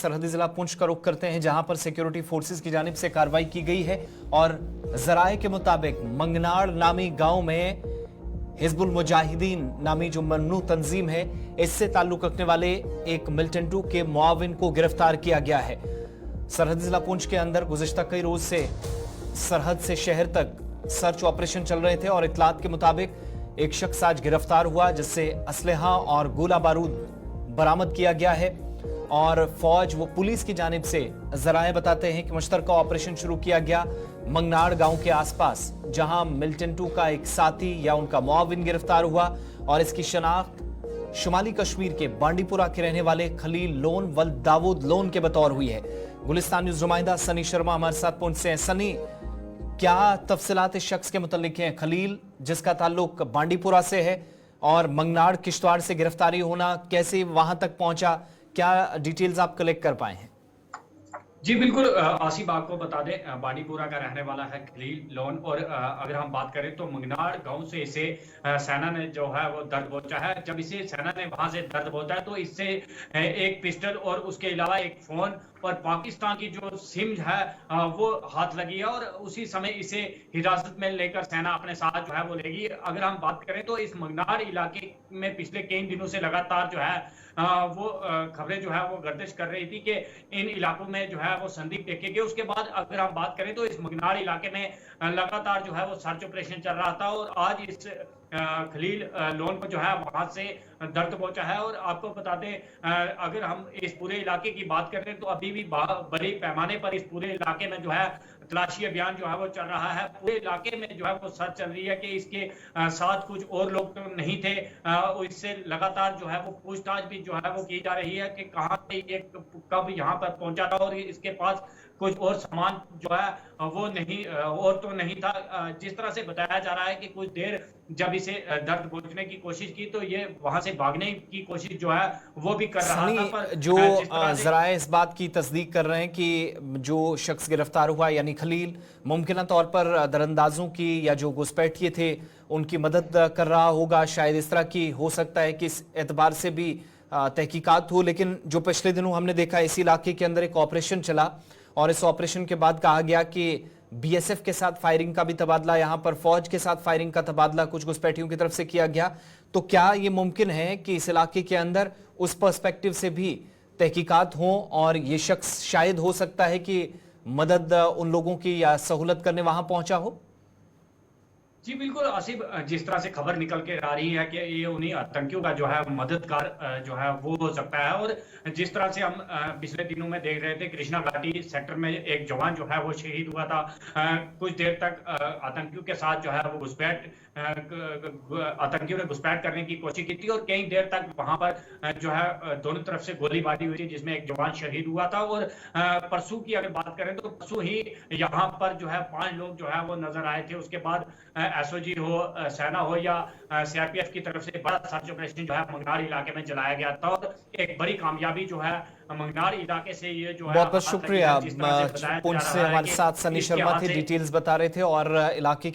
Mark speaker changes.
Speaker 1: सरहदी जिला पुंछ का रुख करते हैं, जहां पर सिक्योरिटी फोर्सेस की जानिब से कार्रवाई की गई है और जराए के मुताबिक मंगनाड़ नामी गांव में हिजबुल मुजाहिदीन नामी जो मन्नू तंजीम है, इससे ताल्लुक रखने वाले एक मिलिटेंट के मुआविन को गिरफ्तार किया गया है। सरहदी जिला पुंछ के अंदर गुज़िश्ता कई रोज से सरहद से शहर तक सर्च ऑपरेशन चल रहे थे और इतलात के मुताबिक एक शख्स आज गिरफ्तार हुआ, जिससे असलहा और गोला बारूद बरामद किया गया है। और फौज व पुलिस की जानिब से जराए बताते हैं कि मुश्तरका ऑपरेशन शुरू किया गया मंगनाड़ गांव के आसपास, जहां मिलिटेंटू का एक साथी या उनका मुआविन गिरफ्तार हुआ और इसकी शनाख्त शुमाली कश्मीर के बांडीपुरा के रहने वाले खलील लोन वल दाऊद लोन के बतौर हुई है। गुलिस्तान न्यूज नुमाइंदा सनी शर्मा हमारे साथ पुंछ से हैं। सनी, क्या तफसीलात इस शख्स के मुतल्लिक हैं? खलील, जिसका ताल्लुक बांडीपुरा से है, और मंगनाड़ किश्तवाड़ से गिरफ्तारी होना, कैसे वहां तक पहुंचा, क्या डिटेल्स आप कलेक्ट कर पाए हैं?
Speaker 2: जी बिल्कुल, आसिफ आपको बता दें, बांडीपुरा का रहने वाला है खलील लोन। और अगर हम बात करें तो मंगनाड़ गांव से इसे सेना ने जो है वो दर्द पहुंचा है। जब इसे सेना ने वहां से दर्द पहुंचा तो इससे एक पिस्टल और उसके अलावा एक फोन और पाकिस्तान की जो सिम है वो हाथ लगी है, और उसी समय इसे हिरासत में लेकर सेना अपने साथ जो है वो लेगी। अगर हम बात करें तो इस मंगनाड़ इलाके में पिछले कई दिनों से लगातार जो है वो खबरें जो है वो गर्दिश कर रही थी कि इन इलाकों में जो है वो संदिग्ध देखे गए। उसके बाद अगर हम बात करें तो इस मंगनाड़ इलाके में लगातार जो है वो सर्च ऑपरेशन चल रहा था, और आज इस खलील लोन को जो है वहां से दर्द पहुंचा है। और आपको बता दें, अगर हम इस पूरे इलाके की बात करें तो अभी भी बड़े पैमाने पर इस पूरे इलाके में जो है तलाशी अभियान जो है वो चल रहा है। पूरे इलाके में जो है वो सर्च चल रही है कि इसके साथ कुछ और लोग तो नहीं थे। इससे लगातार जो है वो पूछताछ भी जो है वो की जा रही है कि कहां से ये कब यहाँ पर पहुंचा था और इसके पास कुछ और सामान जो है वो नहीं और तो नहीं था। जिस तरह से बताया जा रहा है कि कुछ देर जब इसे दर्द पहुंचने की कोशिश की तो ये वहां से भागने की कोशिश जो है वो भी कर रहा था। पर
Speaker 1: जो जराए इस बात की तस्दीक कर रहे हैं कि जो शख्स गिरफ्तार हुआ यानी खलील मुमकिन तौर पर दरअंदाजों की या जो घुसपैठिए थे उनकी मदद कर रहा होगा, शायद इस तरह की हो सकता है कि इस एतबार से भी तहकीकात हो। लेकिन जो पिछले दिनों हमने देखा, इसी इलाके के अंदर एक ऑपरेशन चला और इस ऑपरेशन के बाद कहा गया कि बीएसएफ के साथ फायरिंग का भी तबादला, यहां पर फौज के साथ फायरिंग का तबादला कुछ घुसपैठियों की तरफ से किया गया। तो क्या यह मुमकिन है कि इस इलाके के अंदर उस पर्सपेक्टिव से भी तहकीकात हों और ये शख्स शायद हो सकता है कि मदद उन लोगों की या सहूलत करने वहां पहुंचा हो?
Speaker 2: जी बिल्कुल आसिफ, जिस तरह से खबर निकल के आ रही है कि ये उन्हीं आतंकियों का जो है मददगार जो है वो हो सकता है। और जिस तरह से हम पिछले दिनों में देख रहे थे, कृष्णा घाटी सेक्टर में एक जवान जो है वो शहीद हुआ था। कुछ देर तक आतंकियों के साथ जो है वो घुसपैठ आतंकियों ने घुसपैठ करने की कोशिश की थी और कई देर तक वहां पर जो है दोनों तरफ से गोलीबारी हुई थी, जिसमें एक जवान शहीद हुआ था। और परसों की अगर बात करें तो परसों ही यहाँ पर जो है 5 लोग जो है वो नजर आए थे। उसके बाद एसओजी हो, सेना हो या सीआरपीएफ की तरफ से बड़ा सर्च ऑपरेशन जो है मंगनाड़ इलाके में चलाया गया था और एक बड़ी कामयाबी जो है मंगनाड़ इलाके से ये जो है।
Speaker 1: बहुत बहुत शुक्रिया। पुंछ से हमारे साथ सनी शर्मा थे, डिटेल्स बता रहे थे और इलाके